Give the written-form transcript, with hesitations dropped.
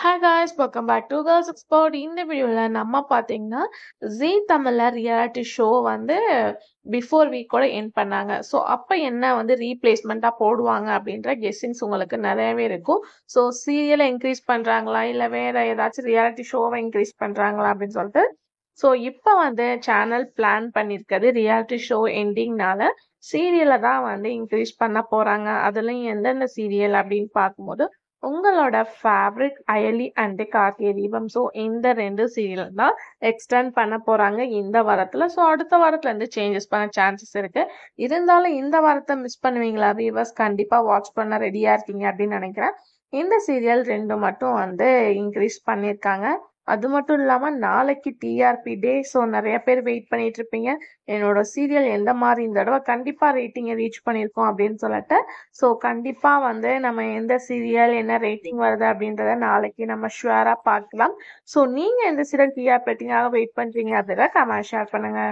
Hi guys, welcome back to Girls Expert. இந்த வீடியோல நம்ம பார்த்தீங்கன்னா ஜீ தமிழ்ல ரியாலிட்டி ஷோ வந்து பிஃபோர் வீக்கோட எண்ட் பண்ணாங்க. ஸோ அப்போ என்ன வந்து ரீப்ளேஸ்மெண்ட்டாக போடுவாங்க அப்படின்ற கெஸ்ஸிங்ஸ் உங்களுக்கு நிறையவே இருக்கும். ஸோ சீரியலை இன்க்ரீஸ் பண்ணுறாங்களா இல்லை வேற ஏதாச்சும் ரியாலிட்டி ஷோவை இன்க்ரீஸ் பண்ணுறாங்களா அப்படின்னு சொல்லிட்டு ஸோ இப்போ வந்து சேனல் பிளான் பண்ணியிருக்கிறது ரியாலிட்டி ஷோ எண்டிங்னால சீரியலை தான் வந்து இன்க்ரீஸ் பண்ண போகிறாங்க. அதுலேயும் எந்தெந்த சீரியல் அப்படின்னு பார்க்கும்போது உங்களோட favourite Ayali and Karthigai Deepam. So இந்த 2 சீரியல் தான் எக்ஸ்டெண்ட் பண்ண போறாங்க இந்த வாரத்துல. ஸோ அடுத்த வாரத்துல இருந்து சேஞ்சஸ் பண்ண சான்சஸ் இருக்கு. இருந்தாலும் இந்த வாரத்தை மிஸ் பண்ணுவீங்களா வியூவர்ஸ்? கண்டிப்பா வாட்ச் பண்ண ரெடியா இருக்கீங்க அப்படின்னு நினைக்கிறேன். இந்த சீரியல் 2 மட்டும் வந்து இன்க்ரீஸ் பண்ணியிருக்காங்க. அது மட்டும் இல்லாம நாளைக்கு டிஆர்பி டே. ஸோ நிறைய பேர் வெயிட் பண்ணிட்டு இருப்பீங்க என்னோட சீரியல் எந்த மாதிரி இந்த தடவை கண்டிப்பா ரேட்டிங்கை ரீச் பண்ணியிருக்கோம் அப்படின்னு சொல்லிட்டு. ஸோ கண்டிப்பா வந்து நம்ம எந்த சீரியல் என்ன ரேட்டிங் வருது அப்படின்றத நாளைக்கு நம்ம ஷுவரா பார்க்கலாம். ஸோ நீங்க எந்த சீரியல் டிஆர்பி ரேட்டிங்காக வெயிட் பண்றீங்க அப்படின்றத கமெண்ட் ஷேர் பண்ணுங்க.